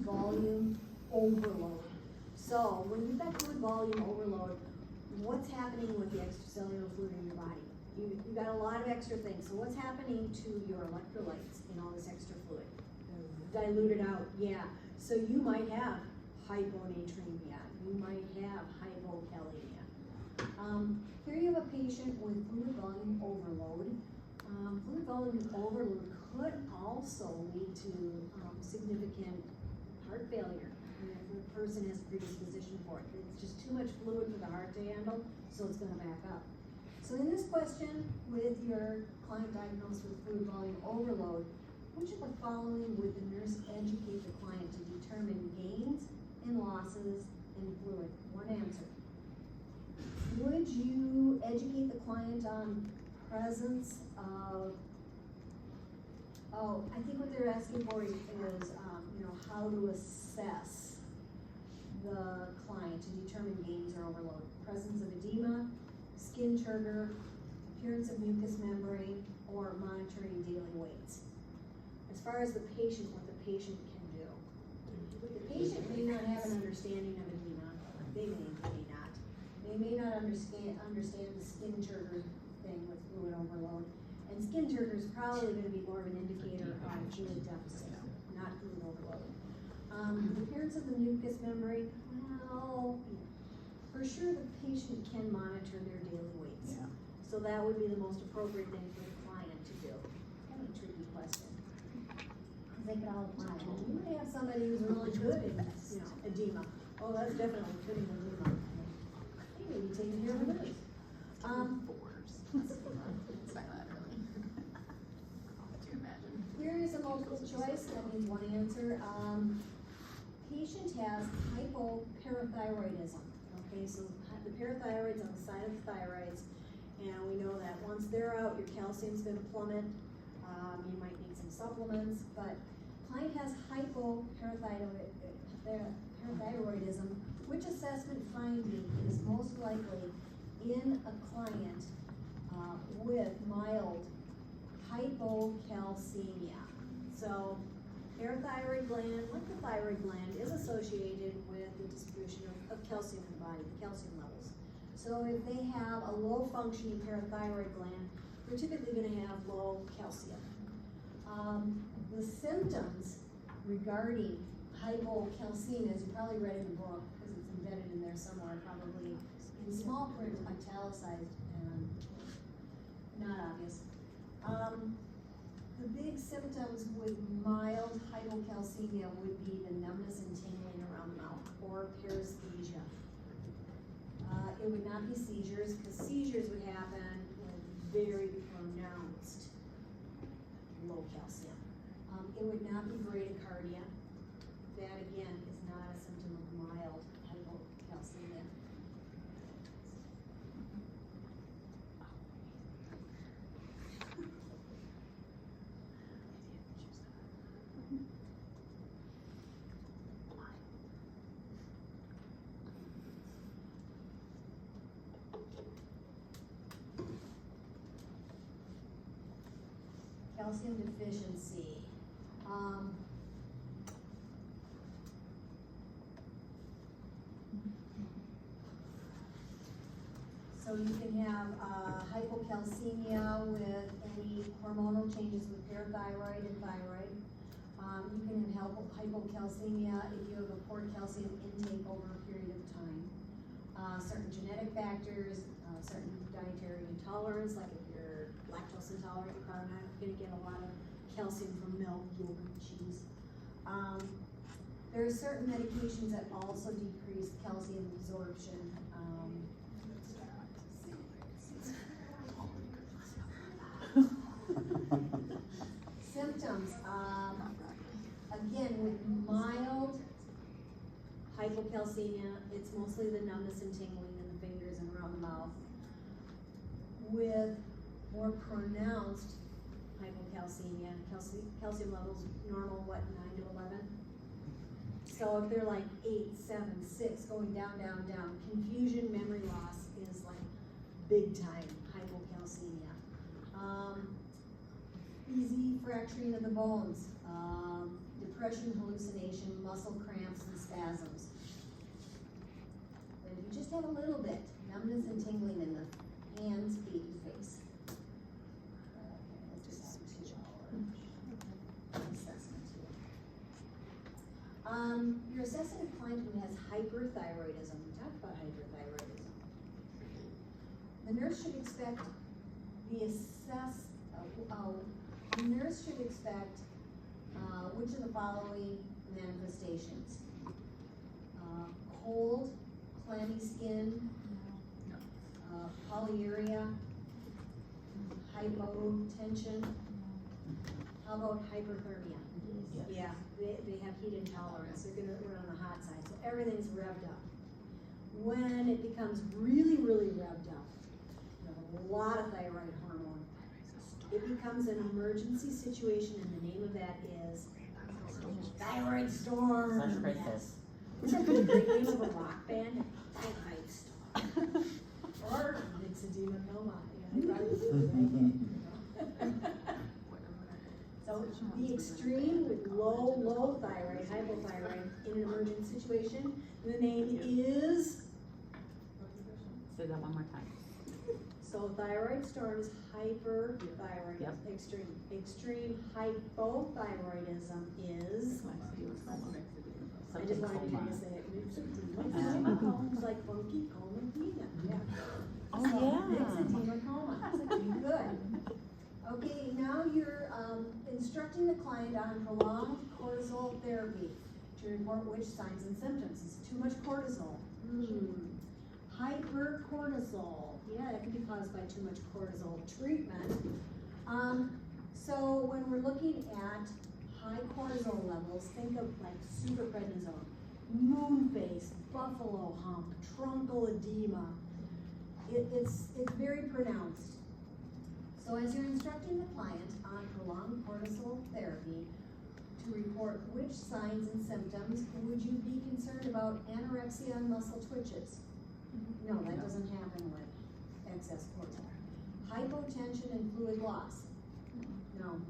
fluid volume overload. So when you've got fluid volume overload, what's happening with the extracellular fluid in your body? You got a lot of extra things. So what's happening to your electrolytes in all this extra fluid? Diluted out, yeah. So you might have hyponatremia. You might have hypokalemia. Here you have a patient with fluid volume overload. Fluid volume overload could also lead to significant heart failure if the person has a predisposition for it. It's just too much fluid for the heart to handle, so it's going to back up. So in this question, with your client diagnosed with fluid volume overload, which of the following would the nurse educate the client to determine gains and losses in fluid? One answer. Would you educate the client on presence of, I think what they're asking for is how to assess the client to determine gains or overload. Presence of edema, skin turgor, appearance of mucous membrane, or monitoring daily weights. As far as the patient, what the patient can do. The patient may not have an understanding of edema. They may not. They may not understand the skin turgor thing with fluid overload. And skin turgor is probably going to be more of an indicator of fluid deficit, not fluid overload. The appearance of the mucous membrane, well, for sure the patient can monitor their daily weights. Yeah. So that would be the most appropriate thing for the client to do. Kind of a tricky question. Because they could all apply. You might have somebody who's really good in, edema. Oh, that's definitely good in edema. They may be taking care of it. Here is a multiple choice, that means one answer. Patient has hypoparathyroidism. Okay, so the parathyroid's on the side of the thyroids, and we know that once they're out, your calcium's going to plummet. You might need some supplements, but client has hypoparathyroidism. Which assessment finding is most likely in a client with mild hypocalcemia? So parathyroid gland, like the thyroid gland, is associated with the distribution of calcium in the body, the calcium levels. So if they have a low functioning parathyroid gland, they're typically going to have low calcium. The symptoms regarding hypocalcemia, as you probably read in the book, because it's embedded in there somewhere, probably in small print, italicized, and not obvious. The big symptoms with mild hypocalcemia would be the numbness and tingling around the mouth, or paresthesia. It would not be seizures, because seizures would happen with very pronounced low calcium. It would not be bradycardia. That again is not a symptom of mild hypocalcemia. Calcium deficiency. So you can have hypocalcemia with any hormonal changes with parathyroid and thyroid. You can have hypocalcemia if you have a poor calcium intake over a period of time. Certain genetic factors, certain dietary intolerance, like if you're lactose intolerant, you're probably not going to get a lot of calcium from milk, yogurt, cheese. There are certain medications that also decrease calcium absorption. Symptoms, again, with mild hypocalcemia, it's mostly the numbness and tingling in the fingers and around the mouth. With more pronounced hypocalcemia, calcium levels normal, 9 to 11? So if they're like 8, 7, 6, going down, down, down, confusion, memory loss is like big time hypocalcemia. Easy fracturing of the bones, depression, hallucination, muscle cramps, and spasms. But if you just have a little bit, numbness and tingling in the hands, feet, and face. Let's just add 2 hours. Assessment here. You're assessing a client who has hyperthyroidism. We talked about hyperthyroidism. The nurse should expect which of the following manifestations? Cold, clammy skin, polyuria, hypotension. How about hyperthermia? Yes. Yeah, they have heat intolerance. They're gonna run on the hot side, so everything's revved up. When it becomes really, really revved up, you have a lot of thyroid hormone. It becomes an emergency situation, and the name of that is thyroid storm. Such great Yes. this. Wouldn't that be a great name of a rock band? Thyroid storm. Or myxedema coma. So the extreme with low thyroid, hypothyroid in an emergent situation, the name is. Say that one more time. So thyroid storm is hyperthyroidism. Yep. Extreme hypothyroidism is. I just wanted you to say it. Myxedema coma. It's like funky coma peanut. Yeah. Oh, So, yeah. Myxedema coma. It's like, good. Okay, now you're instructing the client on prolonged cortisol therapy to report which signs and symptoms. It's too much cortisol. Hypercortisol. Yeah, that can be caused by too much cortisol treatment. So when we're looking at high cortisol levels, think of like superprednisone, moon face, buffalo hump, truncal edema. It's very pronounced. So as you're instructing the client on prolonged cortisol therapy to report which signs and symptoms, would you be concerned about anorexia and muscle twitches? No, that doesn't happen with excess cortisol. Hypotension and fluid loss? No.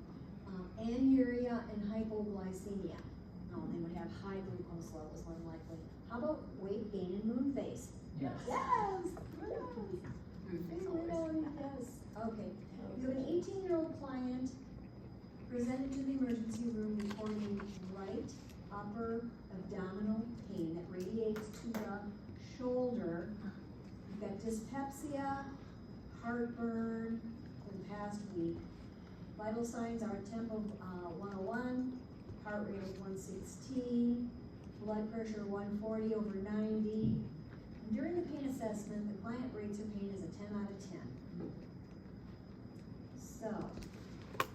Anuria and hypoglycemia? No, they would have high glucose levels more than likely. How about weight gain and moon face? Yes. Yes! Yes. Okay. You have an 18-year-old client presented to the emergency room reporting right upper abdominal pain that radiates to the shoulder. You've got dyspepsia, heartburn for the past week. Vital signs are tempo 101, heart rate of 116, blood pressure 140 over 90. And during the pain assessment, the client rates her pain as a 10 out of 10. So,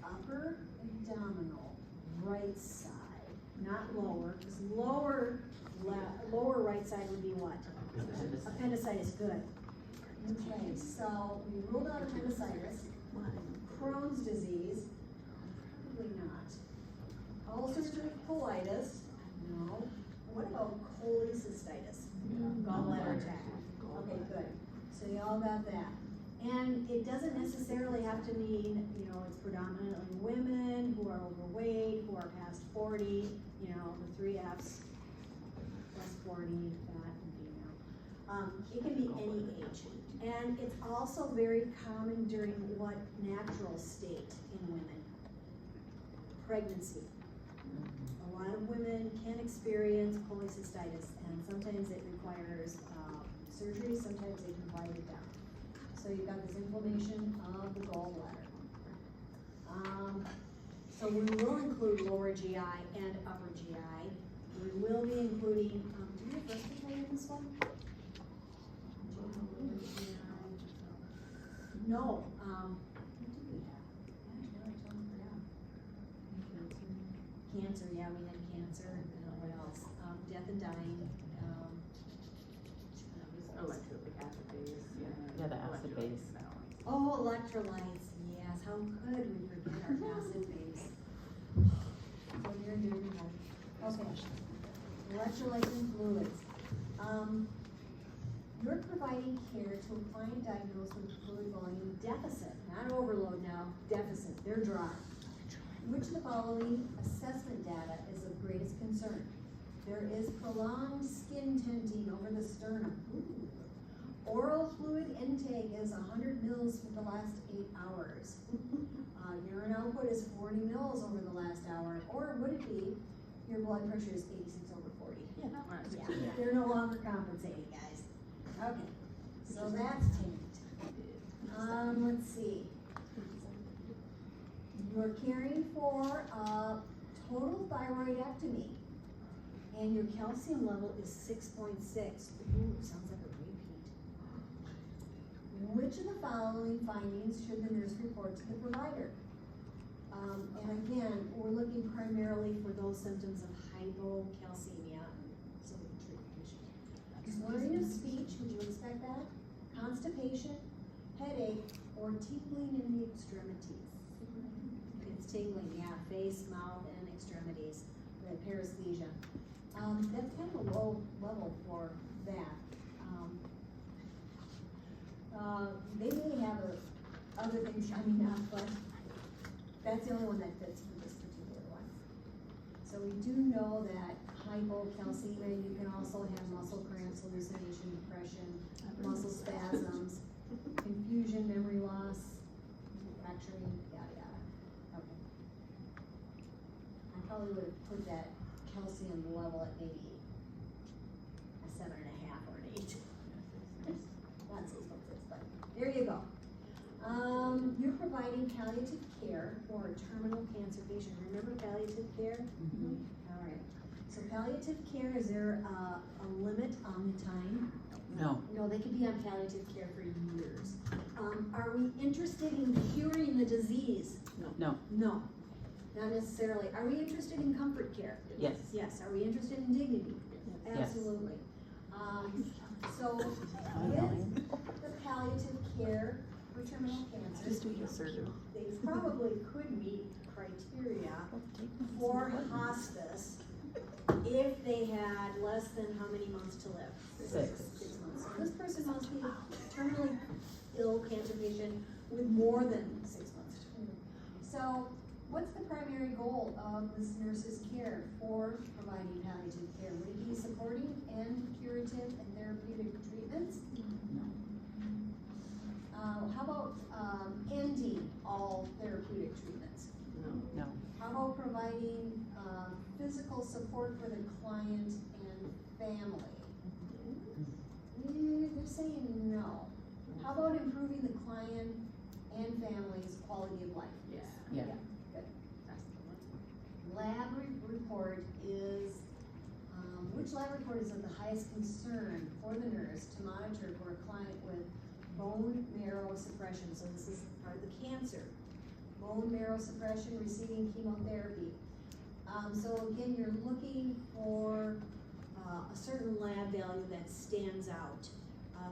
upper abdominal, right side, not lower, because lower right side would be what? Appendicitis, good. Okay, so we ruled out appendicitis. Crohn's disease, probably not. Ulcerative colitis, no. What about cholecystitis? Gallbladder attack. Okay, good. So you all got that. And it doesn't necessarily have to mean, it's predominantly women who are overweight, who are past 40, the 3 Fs, plus 40, fat, and female. It can be any age. And it's also very common during what natural state in women? Pregnancy. A lot of women can experience cholecystitis, and sometimes it requires surgery, sometimes they can quiet it down. So you've got this inflammation of the gallbladder. So we will include lower GI and upper GI. We will be including, do you have respiratory in this one? No, what did we have? Gosh, now I totally forgot. Cancer, yeah, we had cancer, and what else? Death and dying, Electrolytic acid base. Yeah, the acid base. oh, electrolytes, yes, how could we forget our acid base? So near and dear to my heart. Okay, electrolytes and fluids. You're providing care to a client diagnosed with a fluid volume deficit, not overload now, deficit, they're dry. Which of the following assessment data is of greatest concern? There is prolonged skin tinting over the sternum. Ooh. Oral fluid intake is 100 mils for the last 8 hours. Urine output is 40 mils over the last hour. Or would it be your blood pressure is 86 over 40? Yeah. Yeah, they're no longer compensating, guys. Okay, so that's tanked. Let's see. You're caring for a total thyroidectomy, and your calcium level is 6.6. Ooh, sounds like a repeat. Which of the following findings should the nurse report to the provider? And again, we're looking primarily for those symptoms of hypocalcemia, so we can treat the patient. Slurring of speech, would you expect that? Constipation, headache, or tingling in the extremities? It's tingling, yeah, face, mouth, and extremities, the paresthesia. That's kind of a low level for that. They may have other things coming up, but that's the only one that fits for this particular one. So we do know that hypocalcemia, you can also have muscle cramps, hallucination, depression, muscle spasms, confusion, memory loss, fracturing, yada yada. Okay. I probably would have put that calcium level at maybe a 7.5 or an 8. Not 6.6, but there you go. You're providing palliative care for a terminal cancer patient. Remember palliative care? Mm-hmm. All right. So palliative care, is there a limit on the time? No. No, they could be on palliative care for years. Are we interested in curing the disease? No. No, not necessarily. Are we interested in comfort care? Yes. Yes. Are we interested in dignity? Yes. Absolutely. So with the palliative care for terminal cancer, they probably could meet criteria for hospice if they had less than how many months to live? 6. 6 months. So this person must be a terminally ill cancer patient with more than 6 months. So what's the primary goal of this nurse's care for providing palliative care? Would it be supporting and curative and therapeutic treatments? How about ending all therapeutic treatments? No. How about providing physical support for the client and family? They're saying no. How about improving the client and family's quality of life? Yeah. Yeah. Good. That's the one. Lab report is, which lab report is of the highest concern for the nurse to monitor for a client with bone marrow suppression? So this is part of the cancer. Bone marrow suppression, receiving chemotherapy. So again, you're looking for a certain lab value that stands out.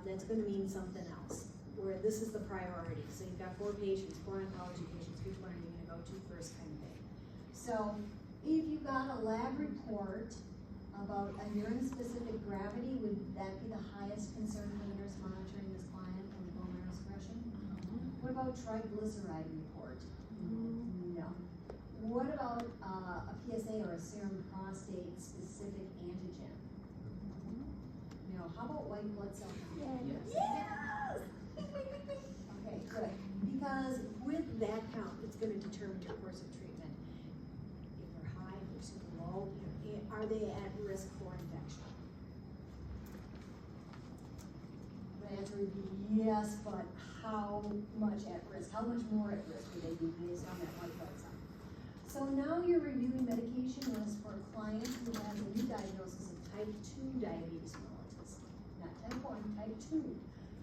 That's going to mean something else, where this is the priority. So you've got 4 patients, 4 oncology patients, which one are you going to go to first kind of thing. So if you got a lab report about a urine-specific gravity, would that be the highest concern for the nurse monitoring this client with bone marrow suppression? What about triglyceride report? No. What about a PSA or a serum prostate specific antigen? No. How about white blood cell count? Yes! Okay, good. Because with that count, it's going to determine your course of treatment. If they're high, if they're super low, are they at risk for infection? The answer would be yes, but how much at risk? How much more at risk would they be based on that white blood cell? So now you're reviewing medication lists for a client who has a new diagnosis of type 2 diabetes mellitus. Not type 1, type 2.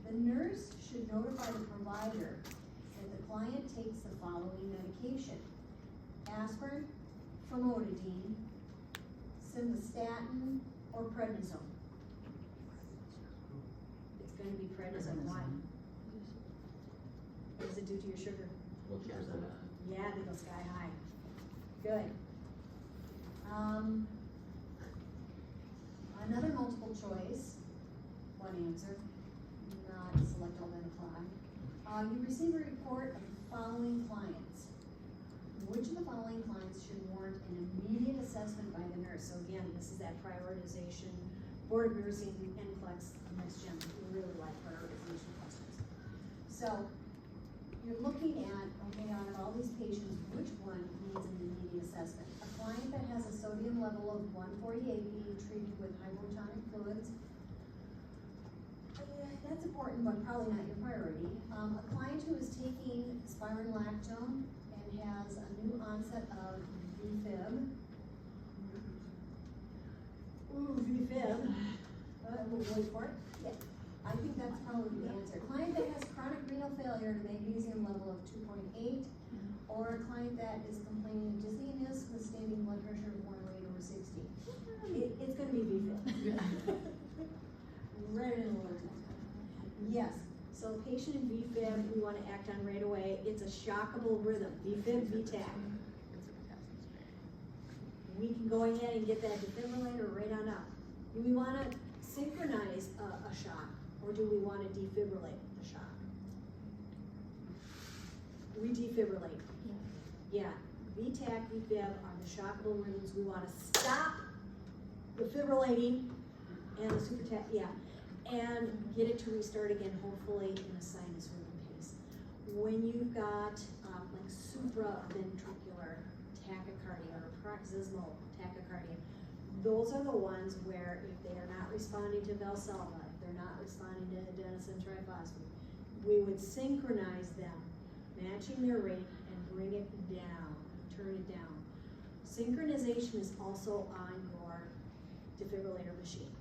The nurse should notify the provider that the client takes the following medication: aspirin, famotidine, simvastatin, or prednisone. It's going to be prednisone. Why? What does it do to your sugar? Yeah, they go sky high. Good. Another multiple choice, one answer, not select all then apply. You receive a report of the following clients. Which of the following clients should warrant an immediate assessment by the nurse? So again, this is that prioritization, Board of Nursing and NCLEX, Next Gen, we really like prioritization questions. So, you're looking at, okay, out of all these patients, which one needs an immediate assessment? A client that has a sodium level of 148 being treated with hypotonic fluids, that's important, but probably not your priority. A client who is taking spironolactone and has a new onset of VFib. Ooh, VFib. Wait for it. Yeah, I think that's probably the answer. Client that has chronic renal failure and a magnesium level of 2.8, or a client that is complaining of dizziness with standing blood pressure of 108/60. It's gonna be VFib. Right in the Lord's name. Yes, so patient in VFib, we wanna act on right away. It's a shockable rhythm, VFib, VTAC. We can go ahead and get that defibrillator right on up. Do we wanna synchronize a shock, or do we wanna defibrillate the shock? We defibrillate. Yeah, VTAC, VFib are the shockable rhythms. We wanna stop the fibrillating and the super tach, yeah, and get it to restart again, hopefully in a sinus rhythm pace. When you've got like supraventricular tachycardia or paroxysmal tachycardia, those are the ones where if they are not responding to Valsalva, if they're not responding to adenosine triphosphate, we would synchronize them, matching their rate and bring it down, turn it down. Synchronization is also on your defibrillator machine.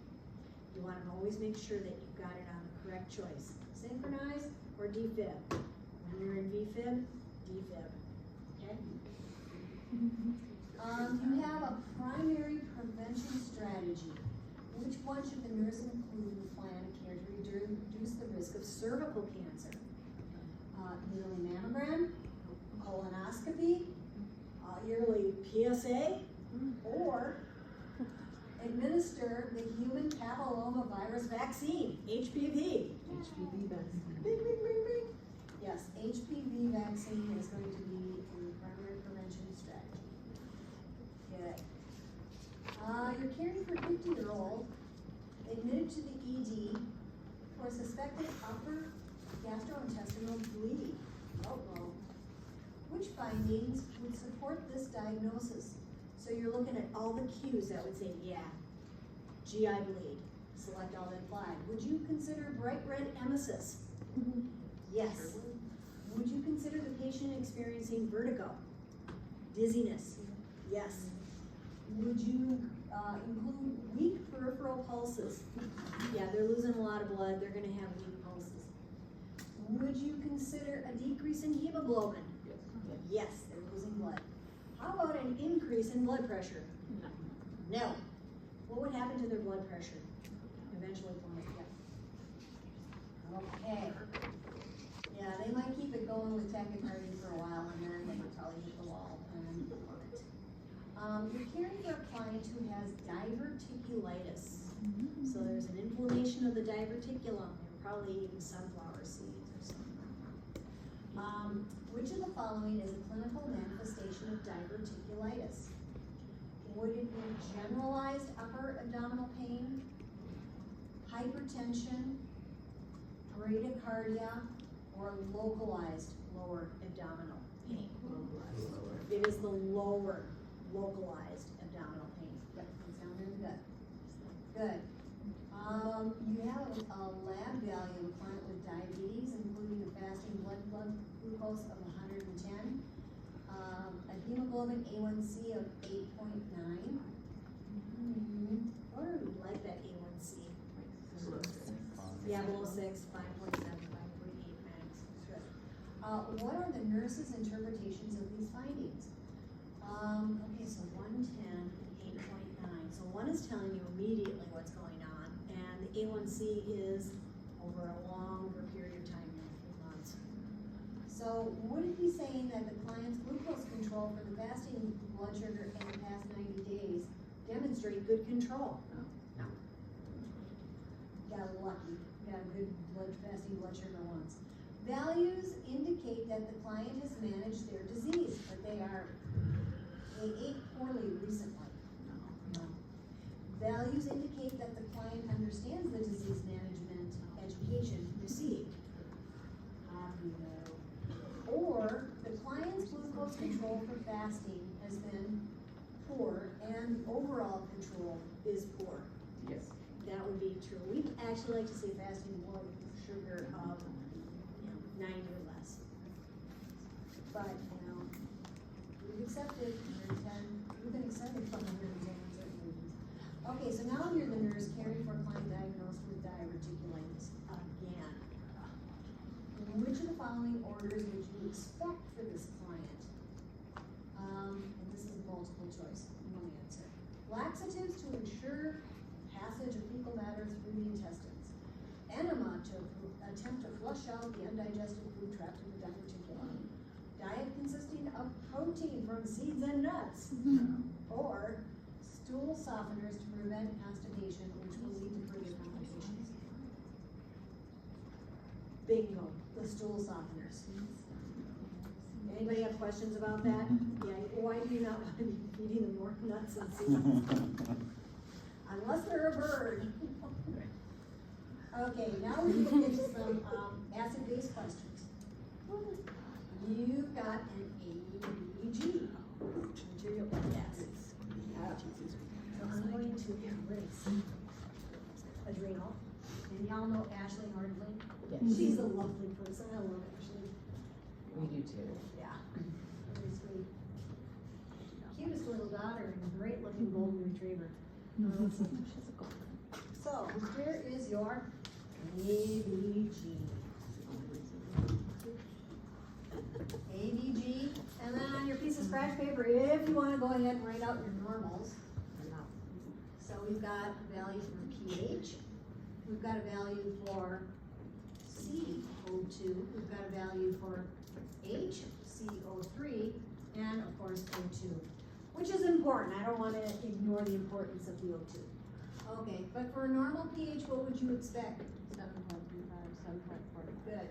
You want to always make sure that you've got it on the correct choice. Synchronize or defib. When you're in VFib, defib, okay? You have a primary prevention strategy. Which one should the nurse include in the plan of care to reduce the risk of cervical cancer? Yearly mammogram, colonoscopy, yearly PSA, or administer the human papillomavirus vaccine, HPV. HPV vaccine. Bing, bing, bing, bing. Yes, HPV vaccine is going to be a primary prevention strategy. Good. You're caring for a 50-year-old admitted to the ED for suspected upper gastrointestinal bleeding. Uh-oh. Which findings would support this diagnosis? So you're looking at all the cues that would say, yeah, GI bleed. Select all that flag. Would you consider bright red emesis? Yes. Would you consider the patient experiencing vertigo? Dizziness? Yes. Would you include weak peripheral pulses? Yeah, they're losing a lot of blood. They're going to have weak pulses. Would you consider a decrease in hemoglobin? Yes, they're losing blood. How about an increase in blood pressure? No. What would happen to their blood pressure? Eventually plummet, yeah. Okay. Yeah, they might keep it going with tachycardia for a while and then they would probably hit the wall and plummet. You're caring for a client who has diverticulitis. So there's an inflammation of the diverticulum. They're probably eating sunflower seeds or something. Which of the following is a clinical manifestation of diverticulitis? Would it be generalized upper abdominal pain, hypertension, bradycardia, or localized lower abdominal pain? It is the lower localized abdominal pain. Yep, that sounds really good. Good. You have a lab value of a client with diabetes, including a fasting blood glucose of 110, a hemoglobin A1C of 8.9. Or we like that A1C. Yeah, below 6, 5.7, 5.8 max. Good. What are the nurse's interpretations of these findings? Okay, so 110, 8.9. So one is telling you immediately what's going on, and the A1C is over a longer period of time, 3 months. So would it be saying that the client's glucose control for the fasting blood sugar in the past 90 days demonstrate good control? No. Got lucky. Got a good fasting blood sugar once. Values indicate that the client has managed their disease, but they are They ate poorly recently. No. Values indicate that the client understands the disease management education received. Or the client's glucose control for fasting has been poor and overall control is poor. Yes. That would be true. We actually like to say fasting blood sugar of 90 or less. But, we've accepted 110, we've been accepted from 110 in certain regions. Okay, so now you're the nurse caring for a client diagnosed with diverticulitis again. Which of the following orders would you expect for this client? And this is multiple choice, one answer. Laxatives to ensure passage of fecal matter through the intestines. Enema to attempt to flush out the undigested food trapped in the diverticulum. Diet consisting of protein from seeds and nuts. Or stool softeners to prevent constipation, which will lead to further complications. Bingo, the stool softeners. Anybody have questions about that? Yeah, why do you not want to be feeding them more nuts and seeds? Unless they're a bird. Okay, now we can get to some acid-base questions. You've got an ABG, material acids. So I'm going to erase adrenal. And y'all know Ashley Nordling? Yes. She's a lovely person. I love Ashley. We do too. Yeah, very sweet. Cutest little daughter and great looking golden retriever. So, here is your ABG. ABG, and then on your piece of scratch paper, if you want to go ahead and write out your normals. So we've got a value for pH, we've got a value for CO2, we've got a value for HCO3, and of course O2, which is important. I don't want to ignore the importance of the O2. Okay, but for a normal pH, what would you expect? 7.35, 7.45. Good.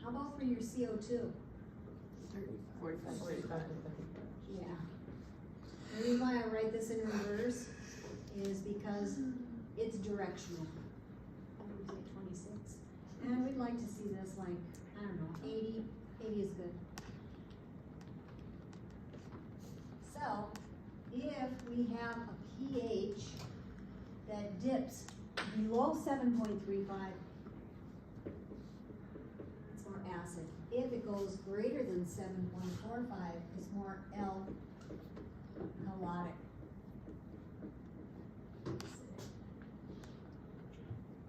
How about for your CO2? 45. Yeah. The reason why I write this in reverse is because it's directional. I would say 26. And we'd like to see this like, I don't know, 80. 80 is good. So, if we have a pH that dips below 7.35, it's more acid. If it goes greater than 7.45, it's more alkalotic.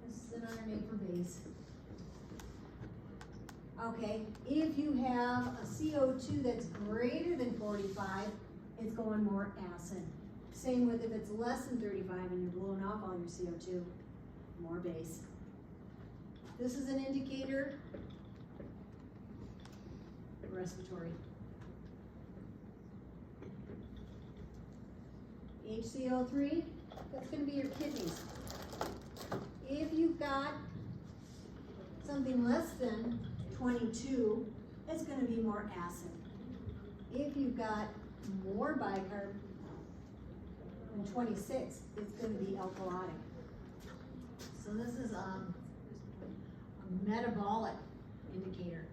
This is another name for base. Okay, if you have a CO2 that's greater than 45, it's going more acid. Same with if it's less than 35 and you're blowing off all your CO2, more base. This is an indicator of respiratory. HCO3, that's going to be your kidneys. If you've got something less than 22, it's going to be more acid. If you've got more bicarb than 26, it's going to be alkalotic. So this is a metabolic indicator.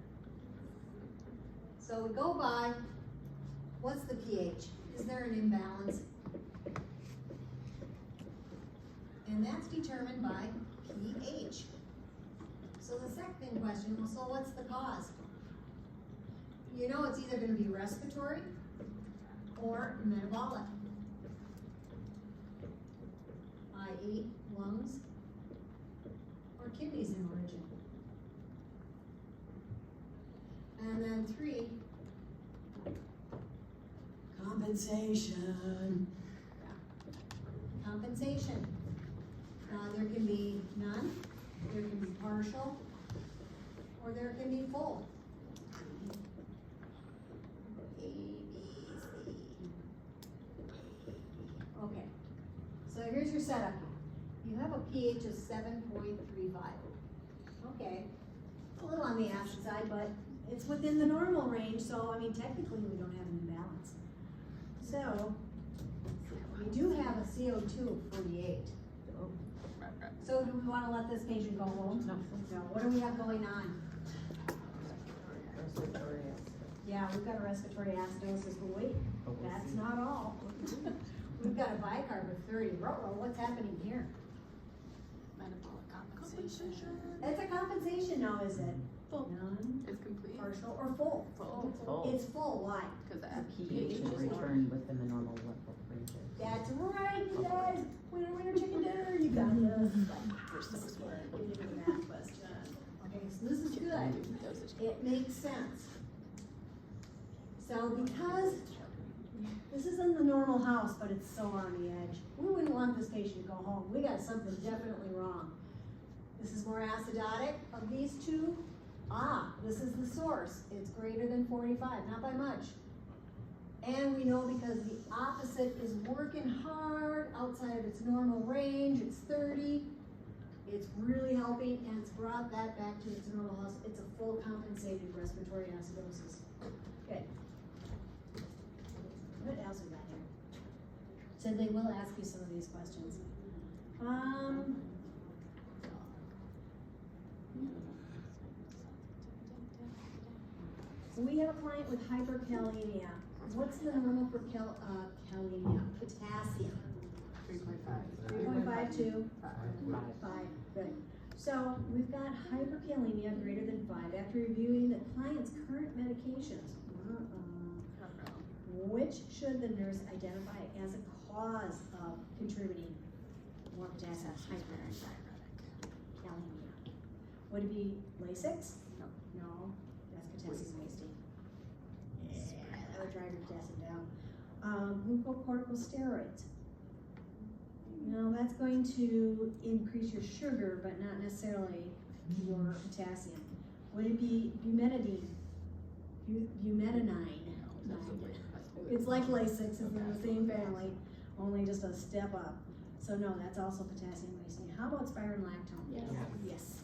So we go by, what's the pH? Is there an imbalance? And that's determined by pH. So the second question, well, so what's the cause? You know it's either going to be respiratory or metabolic, i.e. lungs or kidneys in origin. And then 3, compensation. Compensation. There can be none, there can be partial, or there can be full. A, B, C. Okay, so here's your setup. You have a pH of 7.35. Okay, it's a little on the acid side, but it's within the normal range, so I mean technically we don't have an imbalance. So, we do have a CO2 of 48. So do we wanna let this patient go home? No. No, what do we have going on? Respiratory. Yeah, we've got a respiratory acidosis, but wait, But we'll that's see. not all. We've got a bicarb of 30. Ruh-roh, what's happening here? Metabolic compensation. It's a compensation now, is it? Full. None, It's complete. partial, or full? Full. Full. It's full, why? Cause the pH is returned within the normal level ranges. That's right, you guys. Winner, winner, chicken dinner. You got this. We're so smart. Give me the math question. Okay, so this is good. It makes sense. So because this isn't the normal house, but it's so on the edge, we wouldn't want this patient to go home. We got something definitely wrong. This is more acidotic of these two. This is the source. It's greater than 45, not by much. And we know because the opposite is working hard outside of its normal range, it's 30. It's really helping and it's brought that back to its normal house. It's a full compensated respiratory acidosis. Okay. What else we got here? So they will ask you some of these questions. So we have a client with hyperkalemia. What's the normal for kalemia? Potassium. 3.5. 3.52. 5. 5, good. So we've got hyperkalemia greater than 5 after reviewing the client's current medications. Which should the nurse identify as a cause of contributing more potassium hyperkalemia? Would it be Lasix? No. No, that's potassium wasting. Yeah, that would drive your potassium down. Glucocorticosteroids. No, that's going to increase your sugar, but not necessarily your potassium. Would it be bumetanide? Bumetanide. It's like Lasix, it's in the same family, only just a step up. So no, that's also potassium wasting. How about spironolactone? Yes. Yes.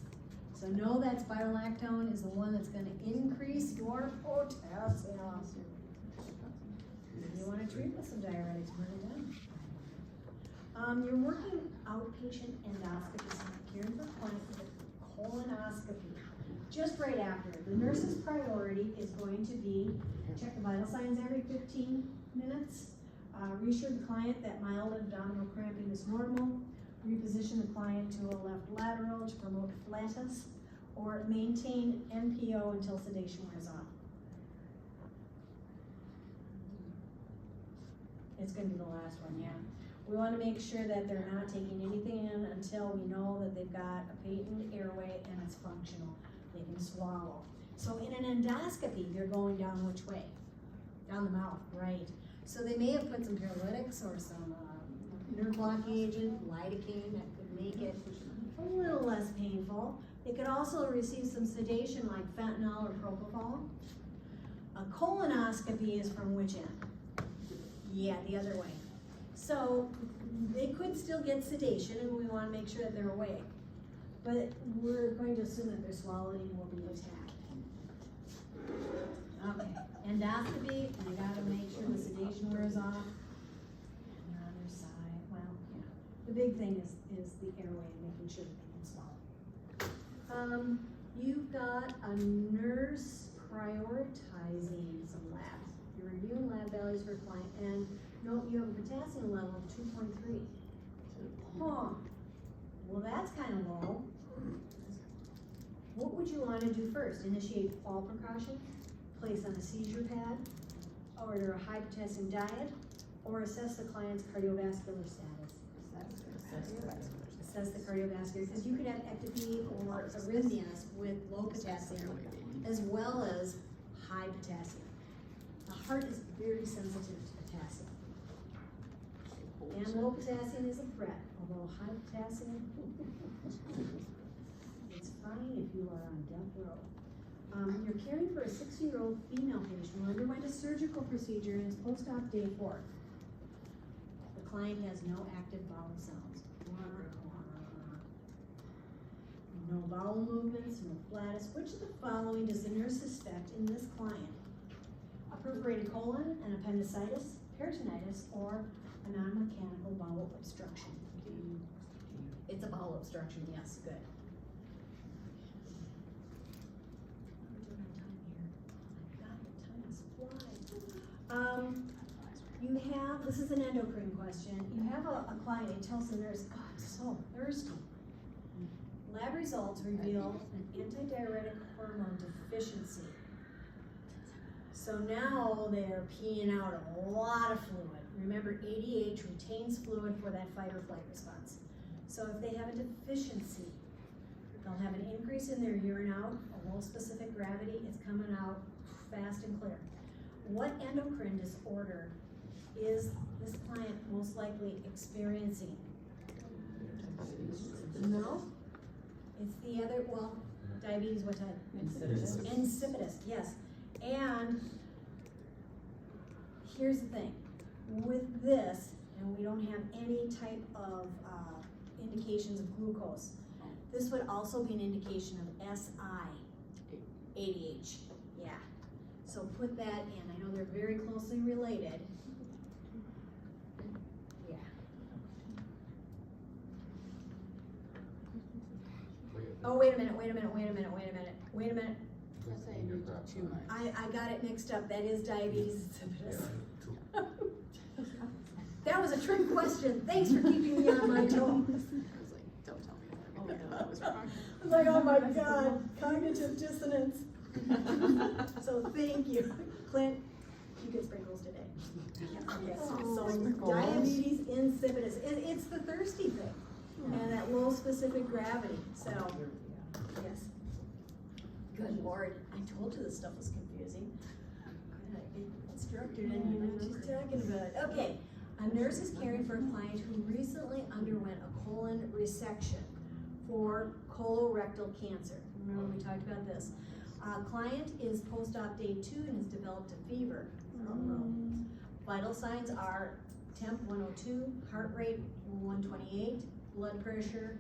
So know that spironolactone is the one that's gonna increase your potassium. You wanna treat with some diuretics, bring it down. You're working outpatient endoscopy, so you're caring for clients with a colonoscopy. Just right after, the nurse's priority is going to be check the vital signs every 15 minutes, reassure the client that mild abdominal cramping is normal, reposition the client to a left lateral to promote flatus, or maintain NPO until sedation wears off. It's gonna be the last one, yeah. We wanna make sure that they're not taking anything in until we know that they've got a patent airway and it's functional. They can swallow. So in an endoscopy, they're going down which way? Down the mouth, right. So they may have put some paralytics or some nerve block agent, lidocaine, that could make it a little less painful. They could also receive some sedation like fentanyl or propofol. A colonoscopy is from which end? Yeah, the other way. So they could still get sedation and we wanna make sure that they're awake. But we're going to assume that their swallowing will be intact. Okay, endoscopy, you gotta make sure the sedation wears off. And the other side, well, yeah. The big thing is the airway and making sure that they can swallow. You've got a nurse prioritizing some labs. You're reviewing lab values for a client and note you have a potassium level of 2.3. Huh. Well, that's kind of low. What would you want to do first? Initiate fall precaution, place on a seizure pad, order a high potassium diet, or assess the client's cardiovascular status? Assess the cardiovascular, because you could have ectopy or arrhythmias with low potassium as well as high potassium. The heart is very sensitive to potassium. And low potassium is a threat, although high potassium, it's fine if you are on death row. You're caring for a 60-year-old female patient who underwent a surgical procedure and is post-op day 4. The client has no active bowel sounds. No bowel movements, no flatus. Which of the following does the nurse suspect in this client? A perforated colon, an appendicitis, peritonitis or a non-mechanical bowel obstruction. It's a bowel obstruction, yes, good. You have, this is an endocrine question, you have a client, he tells the nurse, oh, I'm so thirsty. Lab results reveal an antidiuretic hormone deficiency. So now they're peeing out a lot of fluid. Remember, ADH retains fluid for that fight or flight response. So if they have a deficiency, they'll have an increase in their urine out, a low specific gravity, it's coming out fast and clear. What endocrine disorder is this client most likely experiencing? No? It's the other, well, diabetes, what type? Insipidus. Insipidus, yes. And here's the thing, with this, and we don't have any type of indications of glucose, this would also be an indication of SI, ADH, yeah. So put that in, I know they're very closely related. Yeah. Oh, wait a minute. That's saying you do too much. I got it mixed up, that is diabetes insipidus. That was a trick question, thanks for keeping me on my toe. I was like, don't tell me that. I know that was wrong. I was like, oh my God, cognitive dissonance. So thank you. Clint, you get sprinkles today. Yes, so diabetes insipidus, it's the thirsty thing, and that low specific gravity, so, yes. Good Lord, I told you this stuff was confusing. Instructor didn't even know what she's talking about. Okay, a nurse is caring for a client who recently underwent a colon resection for colorectal cancer. Remember we talked about this. Client is post-op day 2 and has developed a fever. Vital signs are temp 102, heart rate 128, blood pressure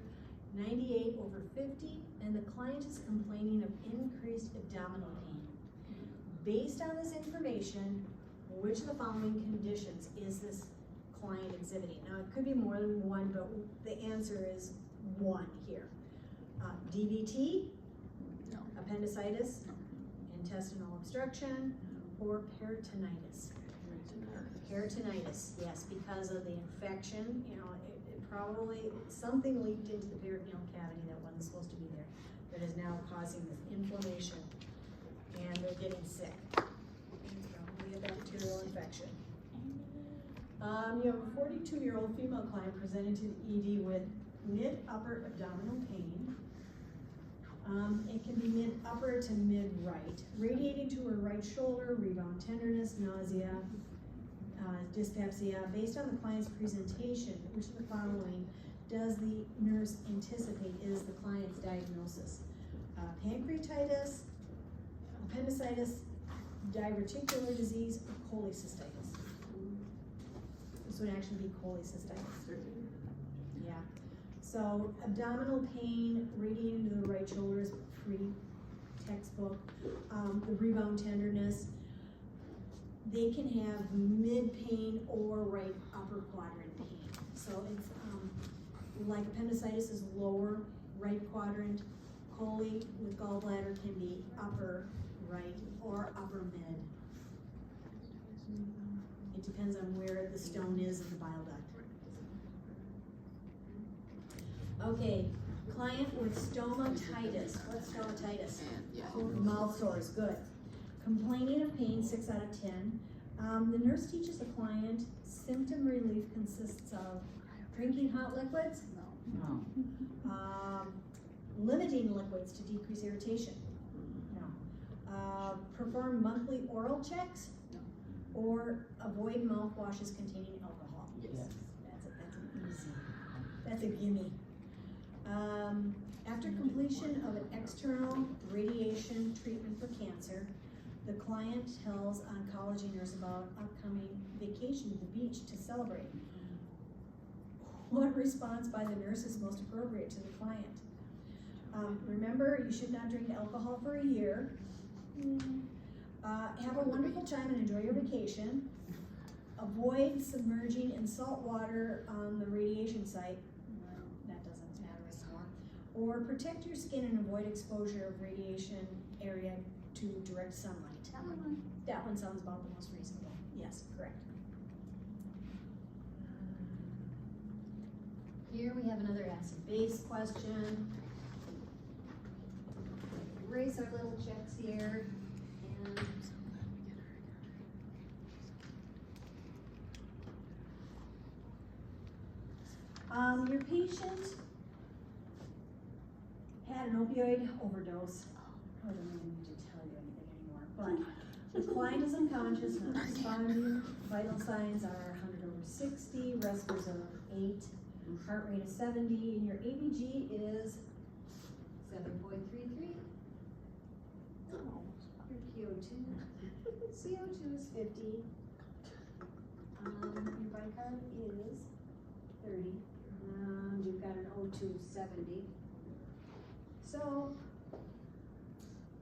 98/50, and the client is complaining of increased abdominal pain. Based on this information, which of the following conditions is this client exhibiting? Now, it could be more than one, but the answer is one here. DVT, No. appendicitis, intestinal obstruction, or peritonitis. Peritonitis, yes, because of the infection, you know, it probably, something leaked into the peritoneal cavity that wasn't supposed to be there, that is now causing this inflammation, and they're getting sick. It's probably a bacterial infection. You have a 42-year-old female client presenting to the ED with mid-upper abdominal pain. It can be mid-upper to mid-right, radiating to her right shoulder, rebound tenderness, nausea, dyspepsia. Based on the client's presentation, which of the following does the nurse anticipate is the client's diagnosis? Pancreatitis, appendicitis, diverticular disease, or cholecystitis? This would actually be cholecystitis. Yeah. So abdominal pain radiating to the right shoulder is pretty textbook. The rebound tenderness, they can have mid pain or right upper quadrant pain. So it's like appendicitis is lower right quadrant. Chole with gallbladder can be upper right or upper mid. It depends on where the stone is in the bile duct. Okay, client with stomatitis. What's stomatitis? Yeah. Mouth sores, good. Complaining of pain, 6 out of 10. The nurse teaches the client symptom relief consists of drinking hot liquids, No. No. limiting liquids to decrease irritation, no. Perform monthly oral checks, No. or avoid mouthwashes containing alcohol. Yes. That's an easy, that's a gimme. After completion of an external radiation treatment for cancer, the client tells oncology nurse about upcoming vacation to the beach to celebrate. What response by the nurse is most appropriate to the client? Remember, you should not drink alcohol for a year. Have a wonderful time and enjoy your vacation. avoid submerging in salt water on the radiation site. Well, that doesn't matter anymore. Or protect your skin and avoid exposure of radiation area to direct sunlight. That one sounds about the most reasonable. Yes, correct. Here we have another acid-base question. Erase our little checks here, and your patient had an opioid overdose. I don't really need to tell you anything anymore, but the client is unconscious, not responding. Vital signs are 100/60, respiratory of 8, heart rate of 70, and your ABG is 7.33. Your CO2 is 50. Your bicarb is 30. You've got an O2 70. So,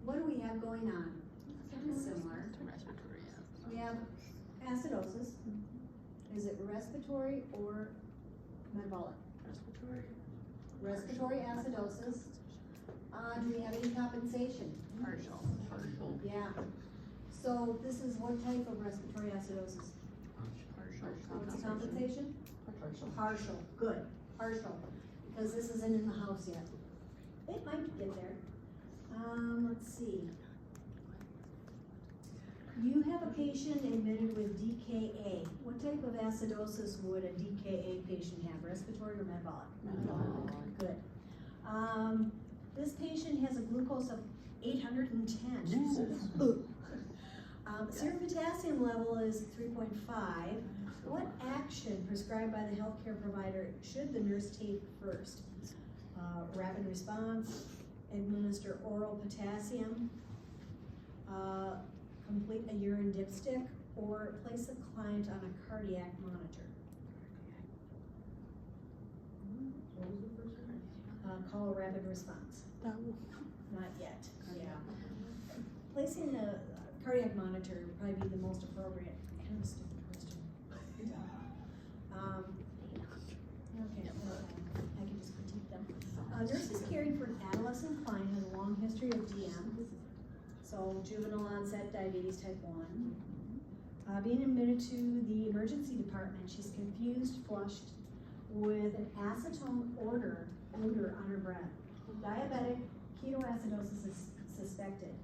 what do we have going on? Kind of similar. Respiratory, yeah. We have acidosis. Is it respiratory or metabolic? Respiratory. Respiratory acidosis. Do we have any compensation? Partial. Yeah. So this is what type of respiratory acidosis? What's the compensation? Partial, good, partial, because this isn't in the house yet. It might get there. Let's see. You have a patient admitted with DKA. What type of acidosis would a DKA patient have, respiratory or metabolic? Good. This patient has a glucose of 810. Serum potassium level is 3.5. What action prescribed by the healthcare provider should the nurse take first? Rapid response, administer oral potassium, complete a urine dipstick, or place the client on a cardiac monitor. What was the first one? Call a rapid response. Not yet, yeah. Placing a cardiac monitor would probably be the most appropriate. Kind of a stupid question. Okay, I can just critique them. Nurses caring for an adolescent client has a long history of DM, so juvenile onset diabetes type 1. Being admitted to the emergency department, she's confused, flushed with an acetone odor on her breath. Diabetic ketoacidosis is suspected.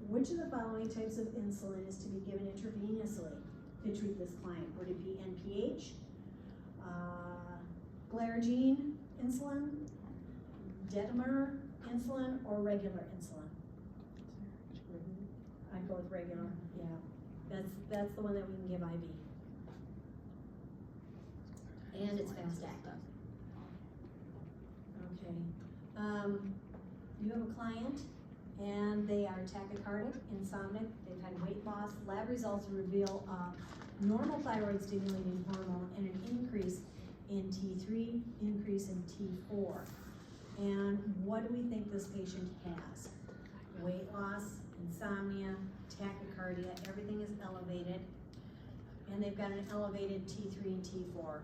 Which of the following types of insulin is to be given intravenously to treat this client? Would it be NPH, glargine insulin, Detamar insulin, or regular insulin? I'd go with regular, yeah. That's the one that we can give IV. And it's fast acting. Okay. You have a client and they are tachycardic, insomnic, they've had weight loss. Lab results reveal normal thyroid stimulating hormone and an increase in T3, increase in T4. And what do we think this patient has? Weight loss, insomnia, tachycardia, everything is elevated. And they've got an elevated T3 and T4.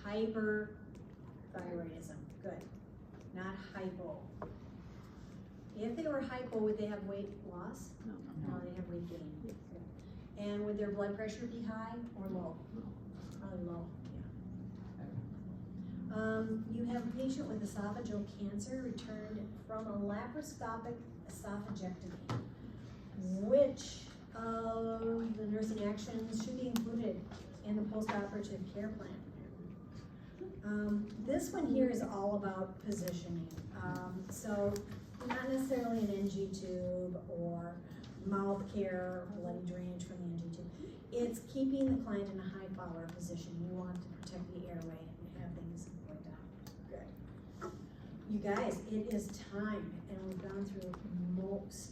Hyperthyroidism, good. Not hypo. If they were hypo, would they have weight loss? No, they have weight gain. And would their blood pressure be high or low? Probably low, yeah. You have a patient with esophageal cancer returned from a laparoscopic esophagectomy. Which of the nursing actions should be included in the postoperative care plan? This one here is all about positioning. So not necessarily an NG tube or mouth care, bloody drainage from the NG tube. It's keeping the client in a high Fowler position. You want to protect the airway and have things go down. Good. You guys, it is time, and we've gone through most